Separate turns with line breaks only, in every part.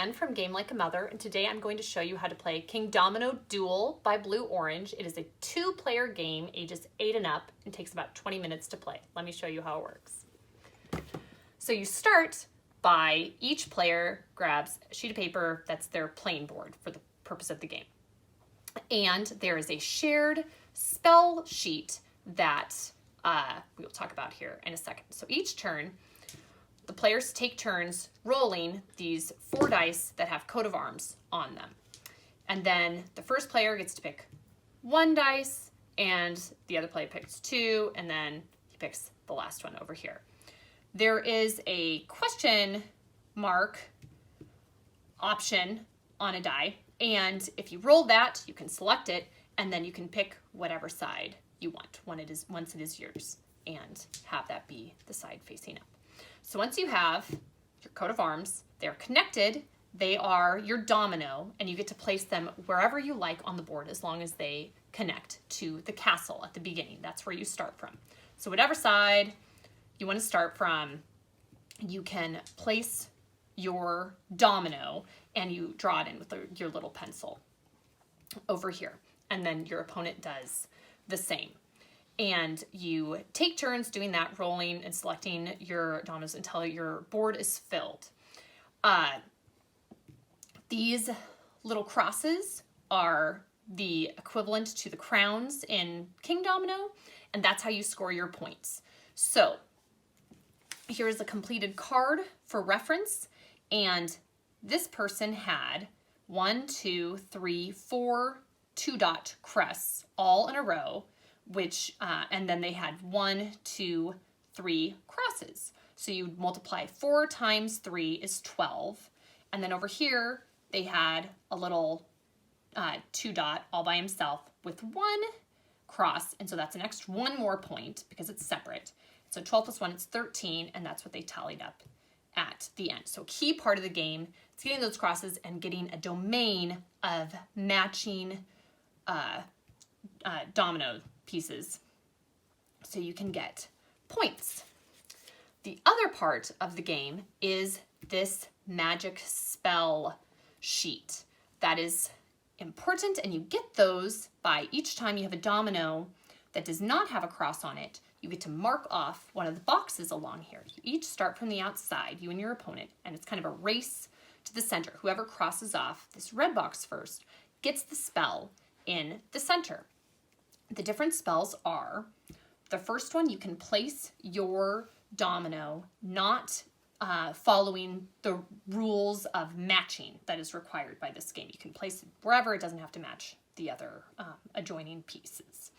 Jen from Game Like a Mother, and today I'm going to show you how to play Kingdomino Duel by Blue Orange. It is a 2-player game, ages 8 and up, and takes about 20 minutes to play. Let me show you how it works. So you start by each player grabs a sheet of paper that's their playing board for the purpose of the game. And there is a shared spell sheet that we'll talk about here in a second. So each turn, the players take turns rolling these 4 dice that have coat of arms on them. And then the first player gets to pick 1 dice, and the other player picks 2, and then he picks the last one over here. There is a question mark option on a die, and if you roll that, you can select it, and then you can pick whatever side you want once it is yours, and have that be the side facing up. So once you have your coat of arms, they're connected, they are your domino, and you get to place them wherever you like on the board as long as they connect to the castle at the beginning. That's where you start from. So whatever side you want to start from, you can place your domino and you draw it in with your little pencil over here. And then your opponent does the same. And you take turns doing that, rolling and selecting your dominoes until your board is filled. These little crosses are the equivalent to the crowns in Kingdomino, and that's how you score your points. So here's a completed card for reference, and this person had 1, 2, 3, 4 2-dot crests all in a row, which and then they had 1, 2, 3 crosses. So you multiply 4 times 3 is 12, and then over here they had a little 2-dot all by himself with 1 cross, and so that's an extra 1 more point because it's separate. So 12 plus 1 is 13, and that's what they tallied up at the end. So a key part of the game is getting those crosses and getting a domain of matching domino pieces so you can get points. The other part of the game is this magic spell sheet. That is important, and you get those by each time you have a domino that does not have a cross on it. You get to mark off one of the boxes along here. You each start from the outside, you and your opponent, and it's kind of a race to the center. Whoever crosses off this red box first gets the spell in the center. The different spells are, the first one, you can place your domino not following the rules of matching that is required by this game. You can place it wherever, it doesn't have to match the other adjoining pieces.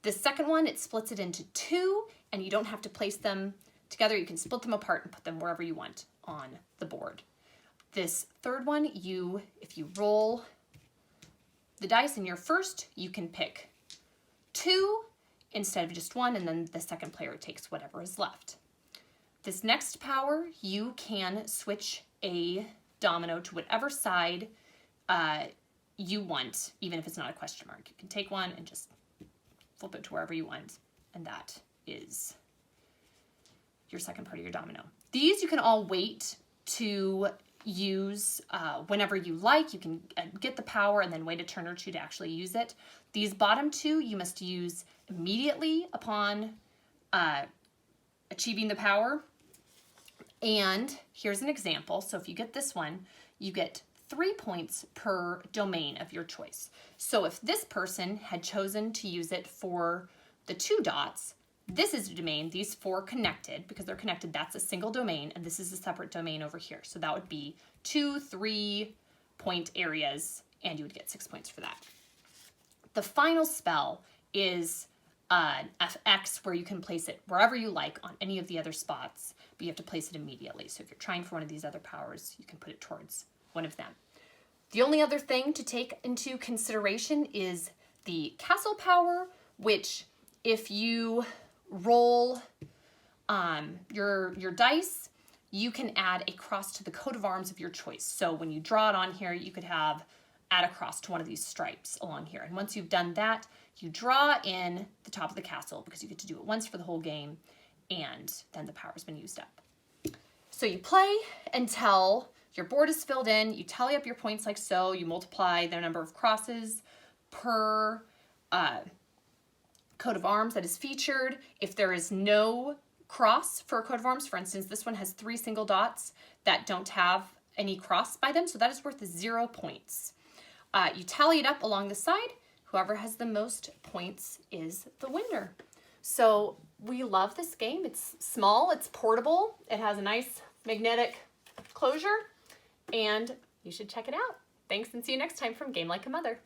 The second one, it splits it into 2, and you don't have to place them together. You can split them apart and put them wherever you want on the board. This third one, if you roll the dice in your first, you can pick 2 instead of just 1, and then the second player takes whatever is left. This next power, you can switch a domino to whatever side you want, even if it's not a question mark. You can take one and just flip it to wherever you want, and that is your second part of your domino. These you can all wait to use whenever you like. You can get the power and then wait a turn or 2 to actually use it. These bottom 2 you must use immediately upon achieving the power. And here's an example. So if you get this one, you get 3 points per domain of your choice. So if this person had chosen to use it for the 2 dots, this is a domain, these 4 connected, because they're connected, that's a single domain, and this is a separate domain over here. So that would be 2 3-point areas, and you would get 6 points for that. The final spell is an FX, where you can place it wherever you like on any of the other spots, but you have to place it immediately. So if you're trying for one of these other powers, you can put it towards one of them. The only other thing to take into consideration is the castle power, which if you roll your dice, you can add a cross to the coat of arms of your choice. So when you draw it on here, you could add a cross to one of these stripes along here. And once you've done that, you draw in the top of the castle, because you get to do it once for the whole game, and then the power's been used up. So you play until Your board is filled in, you tally up your points like so, you multiply the number of crosses per coat of arms that is featured. If there is no cross for a coat of arms, for instance, this one has 3 single dots that don't have any cross by them, so that is worth 0 points. You tally it up along the side. Whoever has the most points is the winner. So we love this game. It's small, it's portable, it has a nice magnetic closure, and you should check it out. Thanks, and see you next time from Game Like a Mother.